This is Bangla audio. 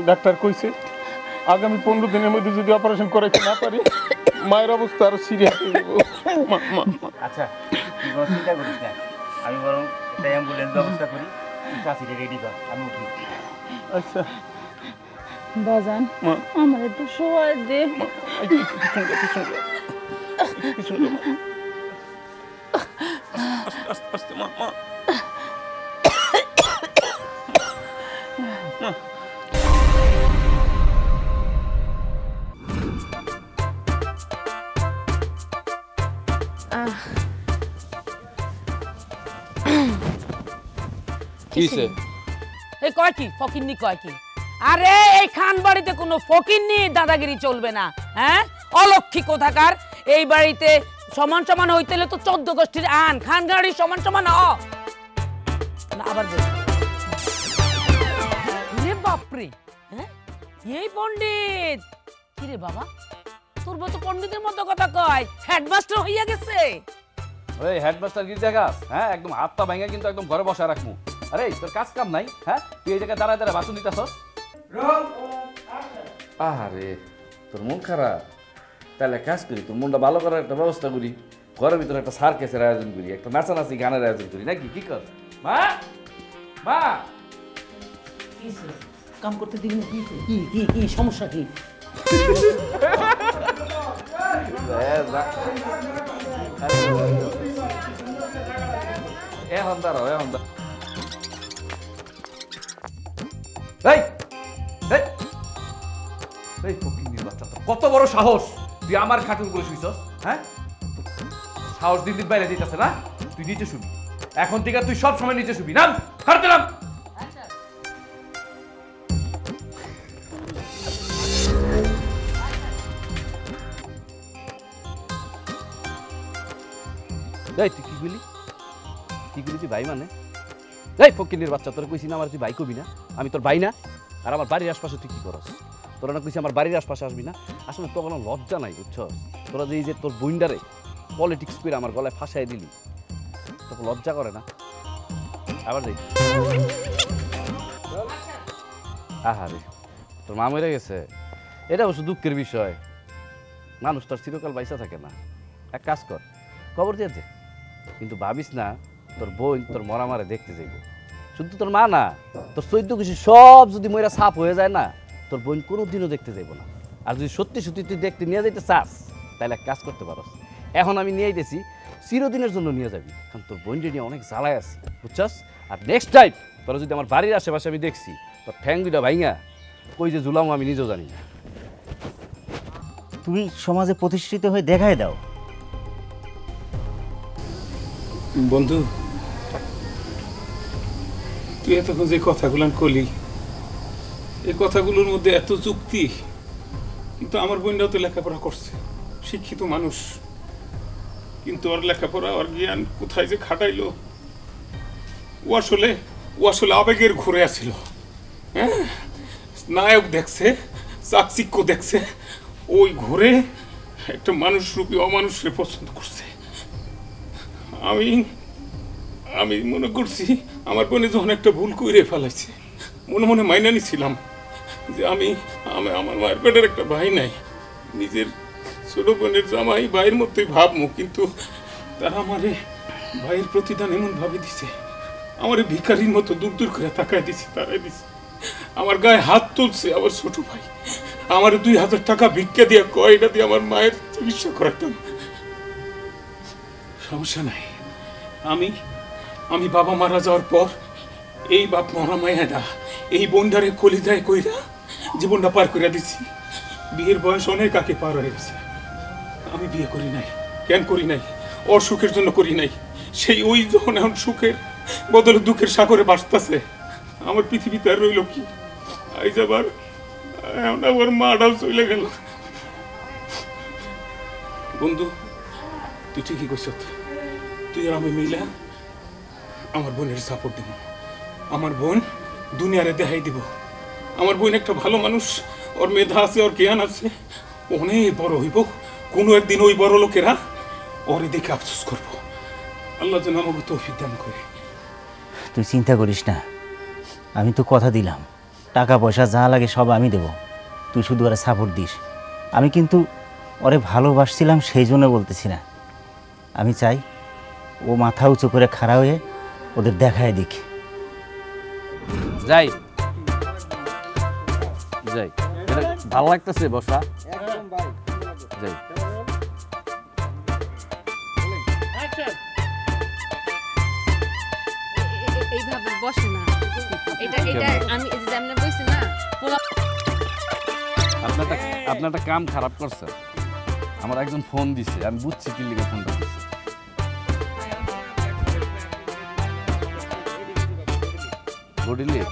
ডাক্তার কইছে আগামী 15 দিনের মধ্যে যদি অপারেশন করাইতে না পারি মায়ের অবস্থা আরো সিরিয়াস হয়ে যাবে। আচ্ছা তুই কোনো চিন্তা করিস না, আমি বরং একটা অ্যাম্বুলেন্স ব্যবস্থা করি, চাষিটা রেডি কর, আমি উঠি। আচ্ছা বাজান আমার একটু সময় দে। আস্তে মা মা কিসে এই কয় কি ফকিন্নি কয় কি? আরে এই খান বাড়িতে কোনো ফকিন্নি দাদাগিরি চলবে না। হ্যাঁ অলক্ষী কোথাকার, এই বাড়িতে সমান সমান হইতে হলে তো 14 গোষ্ঠীর আন, খান গাড়ির সমান সমান না আবার রে বাপরে। হ্যাঁ এই পণ্ডিত কি রে বাবা, তোর বউ তো পণ্ডিতের মতো কথা কয়, হেডমাস্টার হইয়া গেছে। ওই হেডমাস্টার গিরি দেখাস? হ্যাঁ একদম হাতটা ভাঙা কিন্তু একদম ঘরে বসা রাখমু। আরে তোর কাজ কাম নাই? হ্যাঁ তুই এই জায়গায় দাঁড়ায় দাঁড়ায় বাসন দিতেছস? আরে তোর মন খারাপ, তাহলে কাজ করি, তোর মনটা ভালো করার একটা ব্যবস্থা করি, ঘরের ভিতরে একটা সার্কেসের আয়োজন করি, একটা নাচানাচি গানের আয়োজন করি নাকি? কি কর মা? মা কাম করতে দিবি না? কি কি কি সমস্যা কি? এখন দাঁড়াও, এখন দাঁড়াও। কত বড় সাহস, তুই আমার খাটুর করে শুইছস? হ্যাঁ সাহস দিন দিন বাইরে দিতেছে না? তুই নিচে শুবি, এখন থেকে তুই সব সময় নিচে শুবি। নাম হারতে নাম। এই তুই কি বলি? কি বলি তুই ভাই মানে? এই ফকিনের বাচ্চা, তোর কইছি না আমার তুই ভাই কবি না? আমি তোর ভাই না? আর আমার বাড়ির আশপাশে তুই কি করস? তোরা না কইছি আমার বাড়ির আশপাশে আসবি না? আসলে তোর কোনো লজ্জা নাই বুঝছস? তোরা যে এই যে তোর বইন্ডারে পলিটিক্স করে আমার গলায় ফাঁসাই দিলি, তোকে লজ্জা করে না? আবার দেখ আহারে তোর মা মরে গেছে, এটা অবশ্য দুঃখের বিষয়। মানুষ তার চিরকাল বাইসা থাকে না। এক কাজ কর, খবর দিয়ে দে, কিন্তু ভাবিস না তোর বোন তোর মরা মারে দেখতে যাইব। শুধু তোর মা না, তোর 14 কিছু সব যদি ময়রা সাফ হয়ে যায় না, তোর বোন কোনোদিনও দেখতে যাইব না। আর যদি সত্যি সত্যি তুই দেখতে নিয়ে যাইতে চাস, তাহলে এক কাজ করতে পারস, এখন আমি নিয়ে যেতেছি, চিরদিনের জন্য নিয়ে যাবি, কারণ তোর বোনটি নিয়ে অনেক জ্বালায় আছে বুঝছস। আর নেক্সট টাইম তোরা যদি আমার বাড়ির আশেপাশে আমি দেখছি, তোর ঠ্যাং দুইটা ভাইঙা কই যে ঝুলাম আমি নিজেও জানি না। তুমি সমাজে প্রতিষ্ঠিত হয়ে দেখাই দাও। বন্ধু তুই এতক্ষণ যে কথাগুলো কলি, এই কথাগুলোর মধ্যে এত যুক্তি, কিন্তু আমার বোনটাও তো লেখাপড়া করছে, শিক্ষিত মানুষ, কিন্তু ওর লেখাপড়া ওর জ্ঞান কোথায় যে খাটাইলো। ও আসলে আবেগের ঘুরে আসছিল। হ্যাঁ নায়ক দেখছে, চাকচিক্য দেখছে, ওই ঘুরে একটা মানুষ রূপী অমানুষকে পছন্দ করছে। আমি মনে করছি আমার বোনে যখন একটা ভুল করে ফেলাইছে, মনে মনে মাইনা নিছিলাম যে আমি আমার মায়ের পেটের একটা ভাই নাই, নিজের ছোট বোনের জামাই ভাইয়ের মতোই ভাবমু, কিন্তু তারা আমারে ভাইয়ের প্রতিদান এমন ভাবে দিছে, আমার ভিখারির মতো দূর দূর করে তাকায় দিছে, তারাই দিছে, আমার গায়ে হাত তুলছে। আমার ছোট ভাই আমার 2000 টাকা ভিক্ষা দিয়ে কয়, এটা দিয়ে আমার মায়ের চিকিৎসা করাতাম। সমস্যা নাই, আমি বাবা মারা যাওয়ার পর এই বাপ মরা মায়েরা এই বোনটারে কলিজায় কইরা জীবনটা পার করে দিচ্ছি। বিয়ের বয়স অনেক আগে পার হয়ে গেছে। আমি বিয়ে করি নাই, কেন করি নাই? ওর সুখের জন্য করি নাই। সেই ওই যখন এখন সুখের বদলে দুঃখের সাগরে ভাসতেছে, আমার পৃথিবীতে আর রইল কি? আইজ আবার আমার মাটাও চলে গেল। বন্ধু তুই ঠিকই কইছ, তুই আর আমি মিলা আমার বোনের সাপোর্ট দিব। আমার বোন দুনিয়ারে দেখাই দিব আমার বোন একটা ভালো মানুষ, ওর মেধা আছে, ওর জ্ঞান আছে, অনেক বড় হইব। কোনো একদিন ওই বড় লোকেরা ওরে দেখে আফসোস করবো। আল্লাহ যেন আমাকে তৌফিক দান করে। তুই চিন্তা করিস না, আমি তো কথা দিলাম টাকা পয়সা যা লাগে সব আমি দেব, তুই শুধু ওরা সাপোর্ট দিস। আমি কিন্তু ওরে ভালোবাসছিলাম, সেই জন্য বলতেছি না। আমি চাই ও মাথা উঁচু করে খাড়া হয়ে ওদের দেখায় দিক। যাই যাই, এটা ভালো লাগতেছে বসা। যাই এইভাবে বসে না, এটা এটা আমি এই যে যেমন বইছি না আপনার একটা কাম খারাপ করছে। আমার একজন ফোন দিছে, আমি বুঝছি কি লিগে ফোনটা দিছে। Good evening.